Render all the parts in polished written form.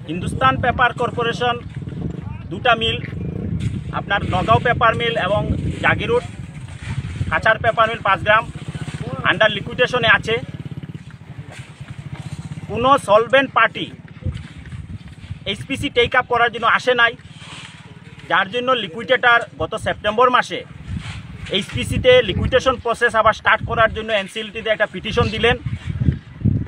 Hindustan paper corporation দুটা মিল, আপনার Nagaon paper mill এবং জাগিরোড কাছাড় পেপার মিল 5 গ্রাম আন্ডার লিকুইডেশনে আছে। কোনো solvent party HPC take up করার জন্য আসে নাই, যার জন্য লিকুইডেটার গত সেপ্টেম্বর মাসে এইচপিসিতে লিকুইডেশন প্রসেস আবার স্টার্ট করার জন্য এনসিএলটিতে একটা পিটিশন দিলেন।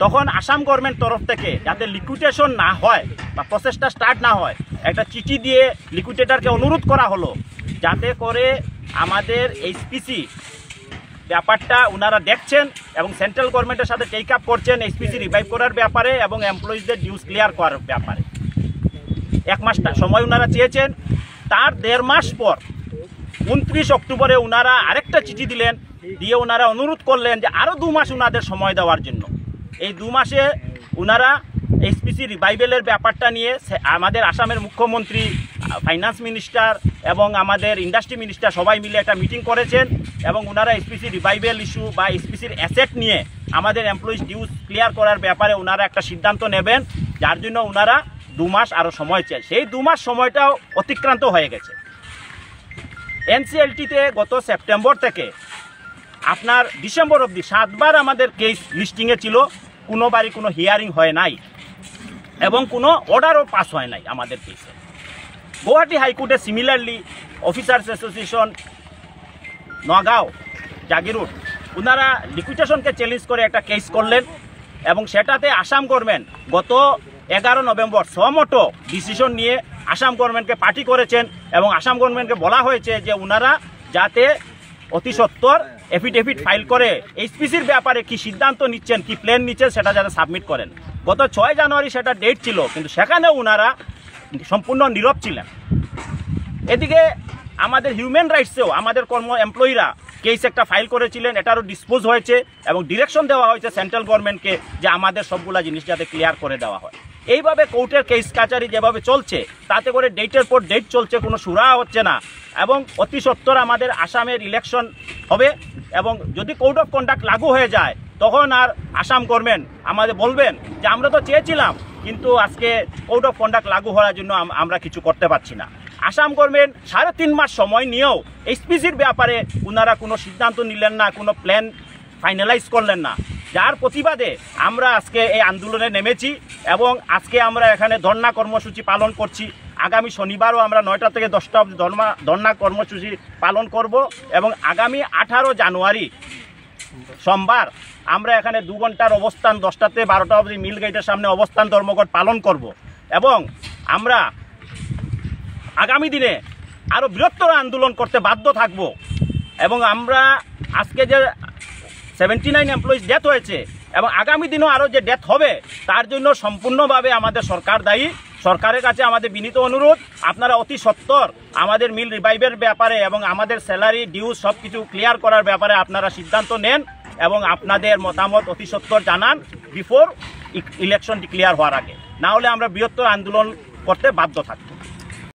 তখন আসাম গভর্নমেন্ট তরফ থেকে যাতে লিকুইডেশন না হয় বা প্রসেসটা স্টার্ট না হয়, একটা চিঠি দিয়ে লিকুইডেটারকে অনুরোধ করা হলো যাতে করে আমাদের এইচপিসি ব্যাপারটা ওনারা দেখছেন এবং সেন্ট্রাল গভর্নমেন্টের সাথে টেক আপ করছেন এইচপিসি রিভাইভ করার ব্যাপারে এবং এমপ্লয়িজদের ডিউজ ক্লিয়ার করার ব্যাপারে। 1 মাস সময় ওনারা চেয়েছেন। তার 1.5 মাস পর 29 অক্টোবরে ওনারা আরেকটা চিঠি দিলেন, দিয়ে ওনারা অনুরোধ করলেন যে আরও 2 মাস ওনাদের সময় দেওয়ার জন্য। এই 2 মাসে ওনারা এইচপিসি রিভাইভেলের ব্যাপারটা নিয়ে আমাদের আসামের মুখ্যমন্ত্রী, ফাইন্যান্স মিনিস্টার এবং আমাদের ইন্ডাস্ট্রি মিনিস্টার সবাই মিলে একটা মিটিং করেছেন এবং ওনারা এইচপিসি রিভাইভেল ইস্যু বা এইচপিসির অ্যাসেট নিয়ে আমাদের এমপ্লয়িজ ডিউজ ক্লিয়ার করার ব্যাপারে ওনারা একটা সিদ্ধান্ত নেবেন, যার জন্য ওনারা 2 মাস আরও সময় চায়। সেই 2 মাস সময়টাও অতিক্রান্ত হয়ে গেছে। এনসিএলটিতে গত সেপ্টেম্বর থেকে আপনার ডিসেম্বর অবধি 7 বার আমাদের কেস লিস্টিংয়ে ছিল, কোনোবারই কোনো হিয়ারিং হয় নাই এবং কোনো অর্ডারও পাস হয় নাই আমাদের কেসে। গুয়াহাটি হাইকোর্টে similarly officers association Nagaon Jagiroad ওনারা লিকুইডেশনকে চ্যালেঞ্জ করে একটা কেস করলেন এবং সেটাতে আসাম গভর্নমেন্ট গত 11 নভেম্বর সমটো ডিসিশন নিয়ে আসাম গভর্নমেন্টকে পার্টি করেছেন এবং আসাম গভর্নমেন্টকে বলা হয়েছে যে ওনারা যাতে অতি সত্বর এফিডেভিট ফাইল করে এইচপিসির ব্যাপারে কি সিদ্ধান্ত নিচ্ছেন, কি প্ল্যান নিচ্ছেন সেটা যাতে সাবমিট করেন। গত 6 জানুয়ারি সেটা ডেট ছিল, কিন্তু সেখানেও ওনারা সম্পূর্ণ নীরব ছিলেন। এদিকে আমাদের হিউম্যান রাইটসেও আমাদের এমপ্লয়িরা কেস একটা ফাইল করেছিলেন, এটারও ডিসপোজ হয়েছে এবং ডিরেকশন দেওয়া হয়েছে সেন্ট্রাল গভর্নমেন্টকে যে আমাদের সবগুলা জিনিস যাতে ক্লিয়ার করে দেওয়া হয়। এইভাবে কোর্টের কেস কাচারি যেভাবে চলছে তাতে করে ডেটের পর ডেট চলছে, কোনো সুরা হচ্ছে না এবং অতি সত্বর আমাদের আসামের ইলেকশন হবে এবং যদি কোড অফ কন্ডাক্ট লাগু হয়ে যায় তখন আর আসাম গভর্নমেন্ট আমাদের বলবেন যে আমরা তো চেয়েছিলাম কিন্তু আজকে কোড অফ কন্ডাক্ট লাগু হওয়ার জন্য আমরা কিছু করতে পারছি না। আসাম গভর্নমেন্ট 3.5 মাস সময় নিয়েও এইচপিসির ব্যাপারে ওনারা কোনো সিদ্ধান্ত নিলেন না, কোনো প্ল্যান ফাইনালাইজ করলেন না, যার প্রতিবাদে আমরা আজকে এই আন্দোলনে নেমেছি এবং আজকে আমরা এখানে ধর্ণা কর্মসূচি পালন করছি। আগামী শনিবারও আমরা 9টা থেকে 10টা অবধি ধর্ণা কর্মসূচি পালন করব এবং আগামী 18 জানুয়ারি সোমবার আমরা এখানে 2 ঘন্টার অবস্থান 10টা থেকে 12টা অবধি মিল গেটের সামনে অবস্থান ধর্মঘট পালন করব এবং আমরা আগামী দিনে আরও বৃহত্তর আন্দোলন করতে বাধ্য থাকব এবং আমরা আজকে যে 79 এমপ্লয়িজ ডেথ হয়েছে এবং আগামী দিনেও আরও যে ডেথ হবে তার জন্য সম্পূর্ণভাবে আমাদের সরকার দায়ী। সরকারের কাছে আমাদের বিনীত অনুরোধ, আপনারা অতি সত্বর আমাদের মিল রিভাইভের ব্যাপারে এবং আমাদের স্যালারি ডিউজ সব কিছু ক্লিয়ার করার ব্যাপারে আপনারা সিদ্ধান্ত নেন এবং আপনাদের মতামত অতি সত্বর জানান বিফোর ইলেকশন ডিক্লেয়ার হওয়ার আগে, না হলে আমরা বৃহত্তর আন্দোলন করতে বাধ্য থাকব।